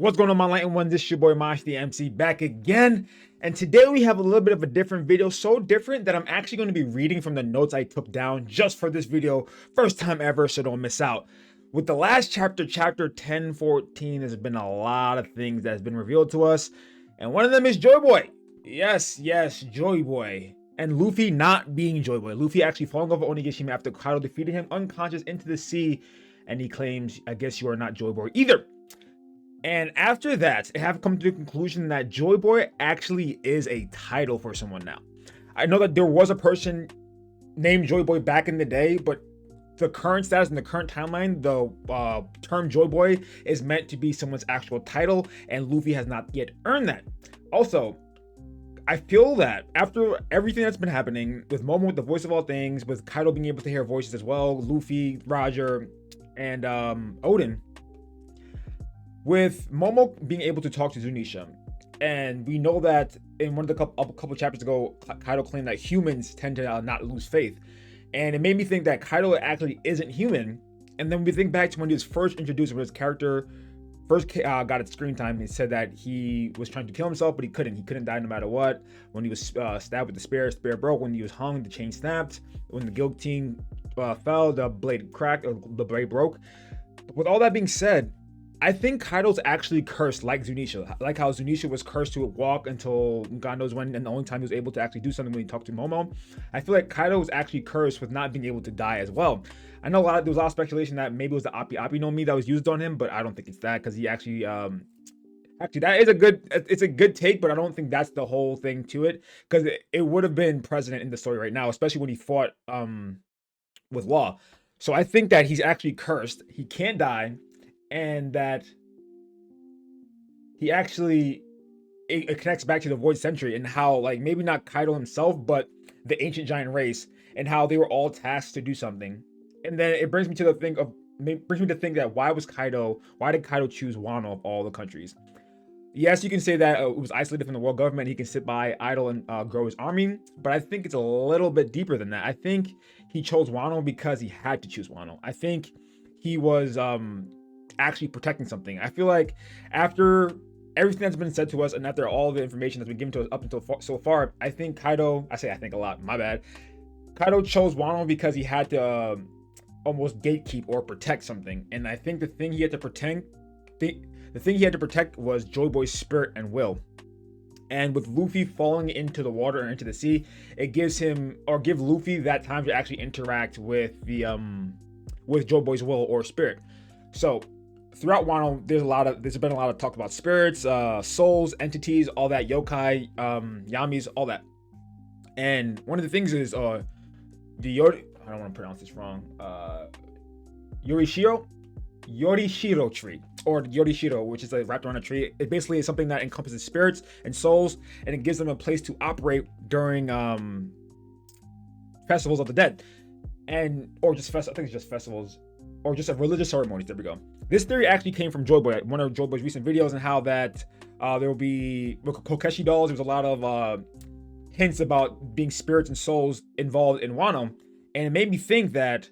What's going on, my Light One? This is your boy Mosh the MC back again, and today we have a little bit of a different video. So different that I'm actually going to be reading from the notes I took down just for this video, first time ever, so don't miss out. With the last chapter, chapter 10-14, there's been a lot of things that's been revealed to us, and one of them is Joy Boy. Yes, Joy Boy. And Luffy not being Joy Boy. Luffy actually falling over Onigashima after Kaido defeated him unconscious into the sea, and he claims, I guess you are not Joy Boy either. And after that, I have come to the conclusion that Joy Boy actually is a title for someone now. I know that there was a person named Joy Boy back in the day, but the current status in the current timeline, the term Joy Boy is meant to be someone's actual title, and Luffy has not yet earned that. Also, I feel that after everything that's been happening with Momo, with the voice of all things, with Kaido being able to hear voices as well, Luffy, Roger, and Oden, with Momo being able to talk to Zunisha, and we know that in one of the couple chapters ago, Kaido claimed that humans tend to not lose faith, and it made me think that Kaido actually isn't human. And then we think back to when he was first introduced, when his character first got its screen time. He said that he was trying to kill himself, but he couldn't die no matter what. When he was stabbed with the spear broke. When he was hung, the chain snapped. When the guillotine fell, the blade cracked, or the blade broke. With all that being said, I think Kaido's actually cursed like Zunisha. Like how Zunisha was cursed to walk until God knows when, and the only time he was able to actually do something when he talked to Momo. I feel like Kaido was actually cursed with not being able to die as well. I know there was a lot of speculation that maybe it was the Appi no Mi that was used on him, but I don't think it's that, because he actually that is a good take, but I don't think that's the whole thing to it, because it would have been present in the story right now, especially when he fought with Law. So I think that he's actually cursed. He can't die. And that he actually, it connects back to the Void Century, and how, like, maybe not Kaido himself, but the ancient giant race, and how they were all tasked to do something. And then it brings me to think that why did Kaido choose Wano of all the countries? Yes, you can say that it was isolated from the world government. He can sit by idle and grow his army, but I think it's a little bit deeper than that. I think he chose Wano because he had to choose Wano. I think he was actually protecting something. I feel like after everything that's been said to us, and after all the information that's been given to us up until so far, I think Kaido, I think a lot, my bad. Kaido chose Wano because he had to almost gatekeep or protect something. And I think the thing he had to protect, the thing he had to protect was Joy Boy's spirit and will. And with Luffy falling into the water and into the sea, it gives Luffy that time to actually interact with the with Joy Boy's will or spirit. So throughout Wano, there's been a lot of talk about spirits, souls, entities, all that, yokai, yamis, all that. And one of the things is I don't want to pronounce this wrong. Yorishiro tree, or Yorishiro, which is like wrapped around a tree. It basically is something that encompasses spirits and souls, and it gives them a place to operate during festivals of the dead, I think it's just festivals, or just a religious ceremonies. There we go. This theory actually came from Joy Boy, one of Joy Boy's recent videos, and how that there will be Kokeshi dolls. There's a lot of hints about being spirits and souls involved in Wano, and it made me think that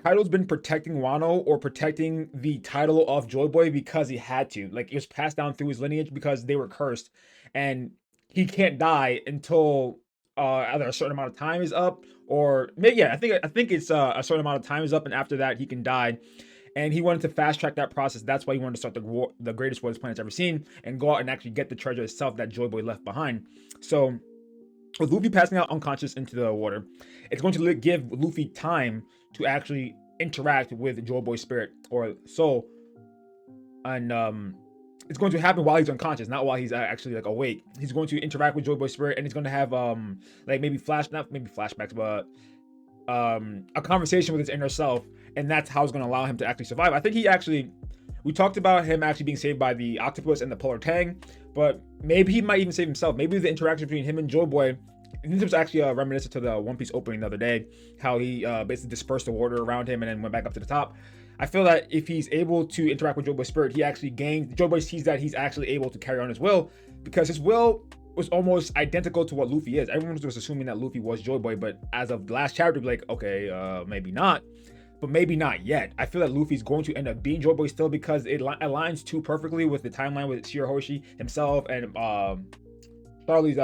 Kaido's been protecting Wano, or protecting the title of Joy Boy, because he had to. Like, it was passed down through his lineage because they were cursed, and he can't die until either a certain amount of time is up, or maybe, I think it's a certain amount of time is up, and after that he can die. And he wanted to fast track that process. That's why he wanted to start the greatest war this planet's ever seen, and go out and actually get the treasure itself that Joy Boy left behind. So with Luffy passing out unconscious into the water, it's going to give Luffy time to actually interact with Joy Boy's spirit or soul, and it's going to happen while he's unconscious, not while he's actually like awake. He's going to interact with Joy Boy's spirit, and he's going to have like not maybe flashbacks, but a conversation with his inner self, and that's how it's going to allow him to actually survive. I think we talked about him actually being saved by the octopus and the polar tang, but maybe he might even save himself. Maybe the interaction between him and Joy Boy, and this was actually reminiscent to the One Piece opening the other day, how he basically dispersed the water around him and then went back up to the top. I feel that if he's able to interact with Joy Boy's spirit, Joy Boy sees that he's actually able to carry on his will, because his will was almost identical to what Luffy is. Everyone was assuming that Luffy was Joy Boy, but as of the last chapter, like, okay, maybe not. but maybe not yet. I feel that Luffy's going to end up being Joy Boy still, because it aligns too perfectly with the timeline with Shirahoshi himself and Charlie's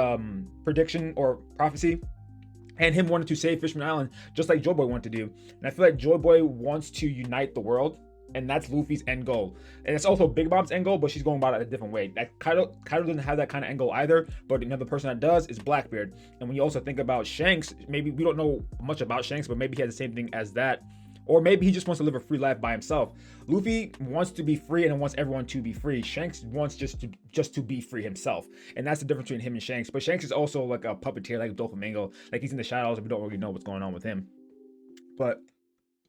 prediction or prophecy, and him wanting to save Fishman Island just like Joy Boy wanted to do. And I feel like Joy Boy wants to unite the world, and that's Luffy's end goal. And it's also Big Mom's end goal, but she's going about it a different way. That Kaido doesn't have that kind of end goal either, but another person that does is Blackbeard. And when you also think about Shanks, maybe we don't know much about Shanks, but maybe he has the same thing as that. Or maybe he just wants to live a free life by himself. Luffy wants to be free and wants everyone to be free. Shanks wants just to be free himself. And that's the difference between him and Shanks. But Shanks is also like a puppeteer, like Doflamingo. Like, he's in the shadows and we don't really know what's going on with him. But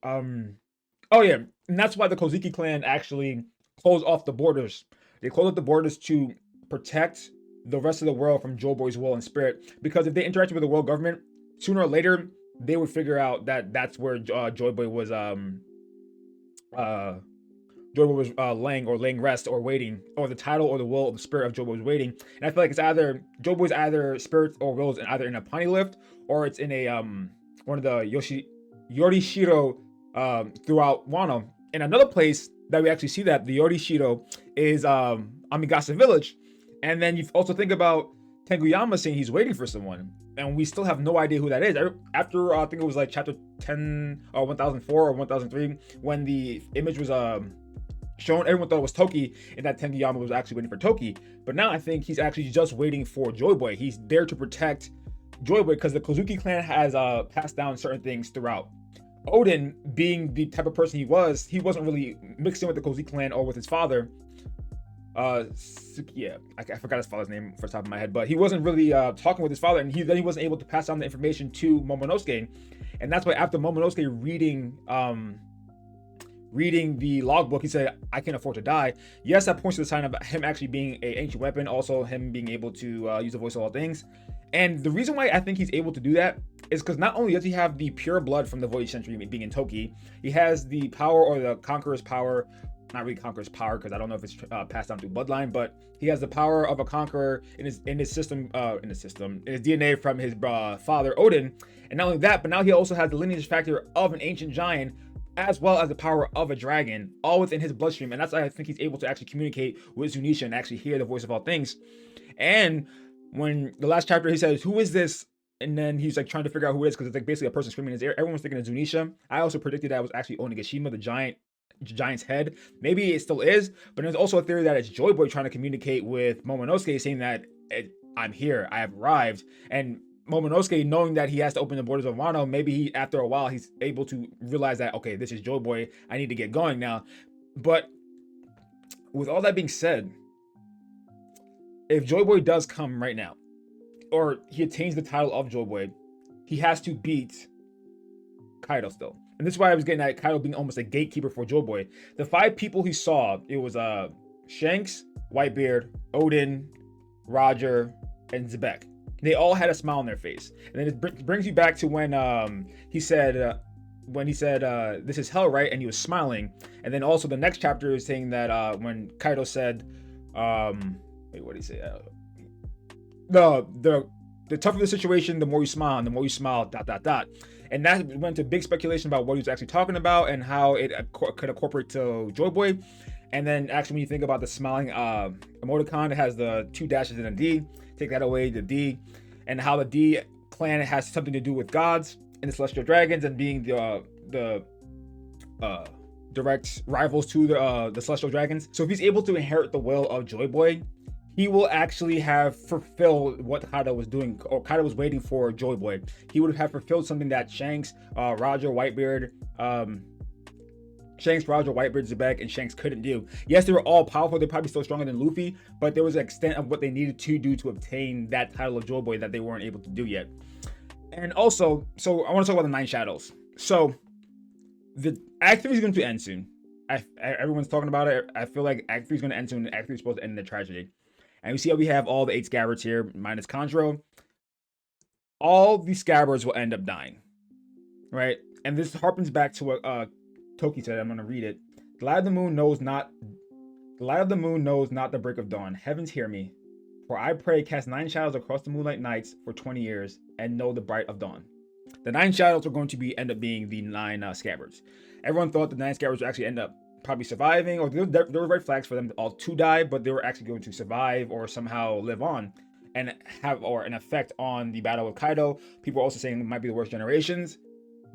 oh yeah, and that's why the Kozuki clan actually closed off the borders. They closed off the borders to protect the rest of the world from Joy Boy's will and spirit. Because if they interacted with the world government, sooner or later they would figure out that that's where Joy Boy was laying rest or waiting, or the title or the will of the spirit of Joy Boy was waiting. And I feel like it's either Joy Boy's either spirit or wills either in a Pawnee lift, or it's in a one of the Yorishiro throughout Wano. And another place that we actually see that the Yorishiro is Amigasa village. And then you also think about Tenguyama saying he's waiting for someone, and we still have no idea who that is. After I think it was like chapter 10 or 1004 or 1003, when the image was shown, everyone thought it was Toki, and that Tenguyama was actually waiting for Toki. But now I think he's actually just waiting for Joy Boy. He's there to protect Joy Boy because the Kozuki clan has passed down certain things throughout. Odin, being the type of person he wasn't really mixed in with the Kozuki clan or with his father. Yeah, I forgot his father's name for the top of my head, but he wasn't really talking with his father, and he wasn't able to pass down the information to Momonosuke. And that's why after Momonosuke reading the logbook, he said, "I can't afford to die." Yes, that points to the sign of him actually being an ancient weapon, also him being able to use the voice of all things. And the reason why I think he's able to do that is because not only does he have the pure blood from the Voyage Century being in Toki, he has the power, or the Conqueror's power. Not really Conqueror's power, because I don't know if it's passed down through bloodline, but he has the power of a conqueror in his DNA from his father Odin. And not only that, but now he also has the lineage factor of an ancient giant, as well as the power of a dragon, all within his bloodstream. And that's why I think he's able to actually communicate with Zunisha and actually hear the voice of all things. And when the last chapter he says, "Who is this?" And then he's like trying to figure out who it is, because it's like basically a person screaming in his ear. Everyone's thinking of Zunisha. I also predicted that it was actually Onigashima, the giant's head. Maybe it still is, but there's also a theory that it's Joy Boy trying to communicate with Momonosuke, saying that I'm here, I have arrived. And Momonosuke, knowing that he has to open the borders of Wano, maybe after a while he's able to realize that, okay, this is Joy Boy, I need to get going now. But with all that being said, if Joy Boy does come right now, or he attains the title of Joy Boy, he has to beat Kaido still. And this is why I was getting at Kaido being almost a gatekeeper for Joy Boy. The 5 people he saw, it was Shanks, Whitebeard, Odin, Roger, and Zebek. They all had a smile on their face. And then it brings you back to when he said, this is hell, right? And he was smiling. And then also the next chapter is saying that when Kaido said, wait, what did he say? The tougher the situation, the more you smile, and the more you smile, ... And that went to big speculation about what he was actually talking about and how it could incorporate to Joy Boy. And then actually when you think about the smiling emoticon, it has the 2 dashes and a D. Take that away, the D. And how the D clan has something to do with gods and the celestial dragons, and being the direct rivals to the celestial dragons. So if he's able to inherit the will of Joy Boy, he will actually have fulfilled what Kaido was doing, or Kaido was waiting for Joy Boy. He would have fulfilled something that Shanks, Roger, Whitebeard, Zebek, and Shanks couldn't do. Yes, they were all powerful. They're probably still stronger than Luffy, but there was an extent of what they needed to do to obtain that title of Joy Boy that they weren't able to do yet. And also, so I want to talk about the 9 shadows. So the Act 3 is going to end soon. Everyone's talking about it. I feel like Act 3 is going to end soon. Act 3 is supposed to end in a tragedy. And we see how we have all the 8 Scabbards here, minus Kanjuro. All these Scabbards will end up dying, right? And this harpens back to what Toki said. I'm going to read it. The light of the moon knows not the break of dawn. Heavens, hear me. For I pray, cast 9 shadows across the moonlight nights for 20 years, and know the bright of dawn. The 9 shadows are going to end up being the 9 Scabbards. Everyone thought the 9 Scabbards would actually end up probably surviving, or there were red flags for them all to die, but they were actually going to survive or somehow live on and have an effect on the battle with Kaido. People are also saying it might be the worst generations.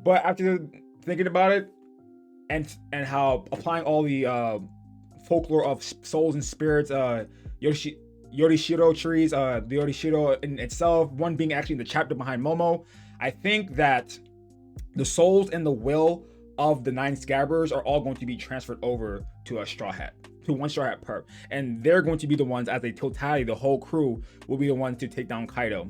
But after thinking about it, and how applying all the folklore of souls and spirits, Yorishiro trees, the Yorishiro in itself, one being actually the chapter behind Momo, I think that the souls and the will of the 9 Scabbards are all going to be transferred over to a Straw Hat, to one Straw Hat perp, and they're going to be the ones, as a totality, the whole crew will be the ones to take down Kaido,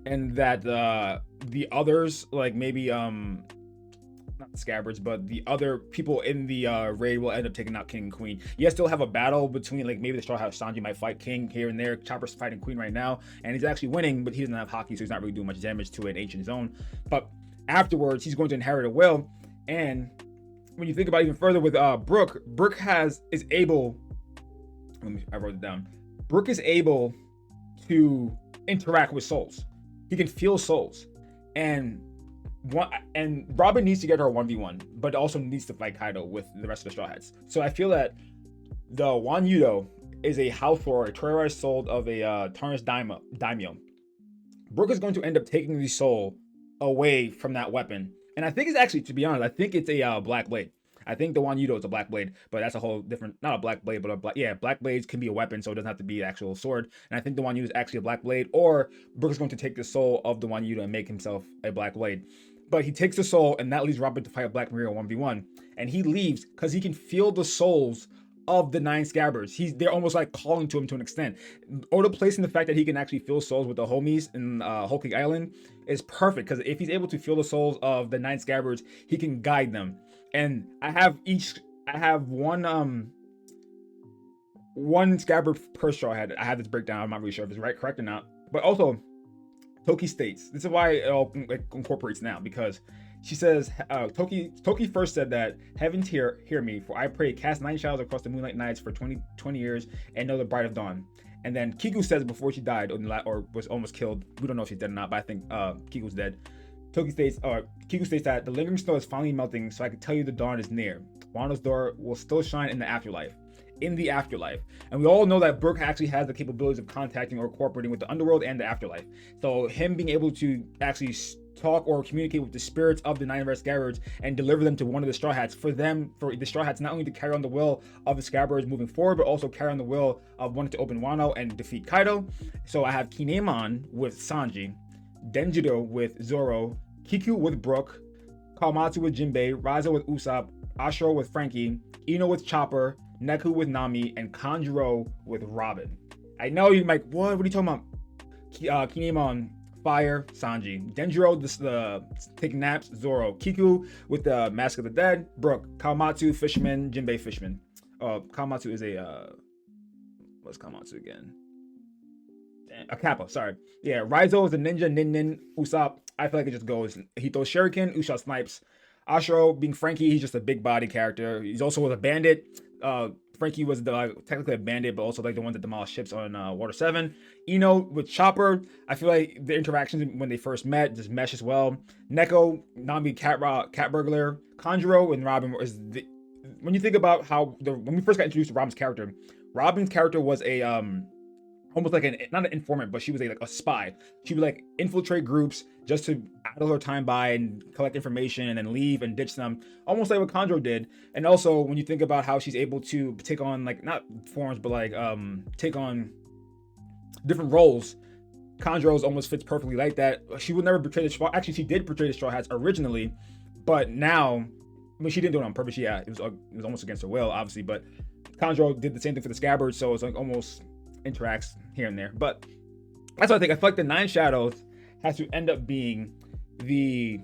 and that the others, like maybe not the Scabbards, but the other people in the raid will end up taking out King and Queen. Yes, they'll have a battle between, like, maybe the Straw Hat Sanji might fight King here and there. Chopper's fighting Queen right now, and he's actually winning, but he doesn't have Haki, so he's not really doing much damage to an ancient zone. But afterwards, he's going to inherit a will, and when you think about it even further with Brook is able. I wrote it down. Brook is able to interact with souls. He can feel souls, and Robin needs to get her 1v1, but also needs to fight Kaido with the rest of the Straw Hats. So I feel that the Wano is a house or a terrorized soul of a tarnished daimyo. Brook is going to end up taking the soul away from that weapon, and I think it's actually, to be honest, I think it's a black blade. I think the Wano is a black blade, but that's a whole different, not a black blade, but black blades can be a weapon, so it doesn't have to be an actual sword. And I think the Wano is actually a black blade, or Brook is going to take the soul of the Wano and make himself a black blade. But he takes the soul, and that leaves Robin to fight Black Maria 1v1, and he leaves because he can feel the souls of the 9 Scabbards. They're almost like calling to him to an extent. Oda placing the fact that he can actually feel souls with the homies in Whole Cake Island is perfect, because if he's able to feel the souls of the 9 Scabbards, he can guide them. And I have one Scabbard per Straw Hat. I have this breakdown. I'm not really sure if it's correct or not. But also, Toki states, this is why it all incorporates now, because she says, Toki first said that, "Heavens hear me, for I pray, cast 9 shadows across the moonlight nights for 20 years and know the bride of dawn." And then Kiku says before she died, or was almost killed, we don't know if she's dead or not, but I think Kiku's dead. Kiku states that the lingering snow is finally melting, so I can tell you the dawn is near. Wano's door will still shine in the afterlife. And we all know that Brook actually has the capabilities of contacting or cooperating with the underworld and the afterlife. So him being able to actually talk or communicate with the spirits of the 9 Red Scabbards and deliver them to one of the Straw Hats, for the Straw Hats not only to carry on the will of the Scabbards moving forward, but also carry on the will of wanting to open Wano and defeat Kaido. So I have Kinemon with Sanji, Denjiro with Zoro, Kiku with Brook, Kawamatsu with Jinbei, Raizo with Usopp, Ashura with Frankie, Ino with Chopper, Neku with Nami, and Kanjuro with Robin. I know you might, what are you talking about? Kinemon, Fire, Sanji, Denjiro, the taking naps, Zoro, Kiku with the Mask of the Dead, Brook, Kawamatsu, Fisherman, Jinbei, Fisherman. Kawamatsu is what's Kawamatsu again? A Kappa, sorry. Yeah, Raizo is a ninja, Nin, Usopp. I feel like it just goes. He throws Shuriken, Usopp snipes. Ashura, being Frankie, he's just a big body character. He's also a bandit. Frankie was technically a bandit, but also like the one that demolished ships on Water 7. Ino with Chopper, I feel like the interactions when they first met just mesh as well. Neko, Nami, cat burglar. Kanjuro and Robin when you think about how when we first got introduced to Robin's character was a almost like not an informant, but she was like a spy. She would like infiltrate groups just to idle her time by and collect information and then leave and ditch them, almost like what Kanjuro did. And also when you think about how she's able to take on like not forms, but like take on different roles, Kanjuro's almost fits perfectly like that. She would never betray the Straw. Actually, she did betray the Straw Hats originally, but now, I mean, she didn't do it on purpose. Yeah, it was almost against her will, obviously. But Kanjuro did the same thing for the Scabbards, so it's like almost interacts here and there. But that's what I think. I feel like the 9 Shadows has to end up being the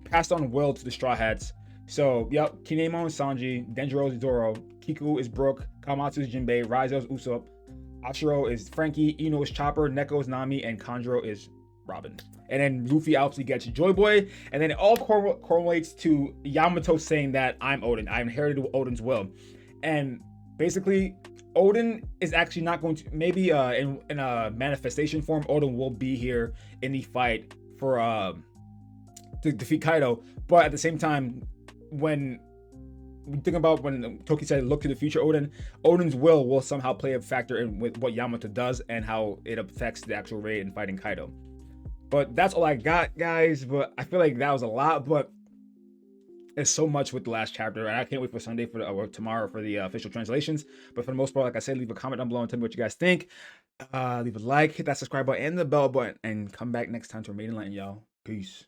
passed on will to the Straw Hats. So, yep, Kinemon is Sanji, Denjiro is Zoro, Kiku is Brook, Kawamatsu is Jinbei, Raizo is Usopp, Ashura is Frankie, Ino is Chopper, Neko is Nami, and Kanjuro is Robin. And then Luffy obviously gets Joy Boy, and then it all correlates to Yamato saying that I'm Odin. I inherited Odin's will. And basically, Odin is actually not going to, maybe in a manifestation form, Odin will be here in the fight to defeat Kaido. But at the same time, when we think about when Toki said look to the future, Odin's will somehow play a factor in with what Yamato does and how it affects the actual raid in fighting Kaido. But that's all I got, guys. But I feel like that was a lot, but it's so much with the last chapter, and I can't wait for Sunday or tomorrow for the official translations. But for the most part, like I said, leave a comment down below and tell me what you guys think. Leave a like, hit that subscribe button and the bell button, and come back next time to Remain Enlightened, y'all. Peace.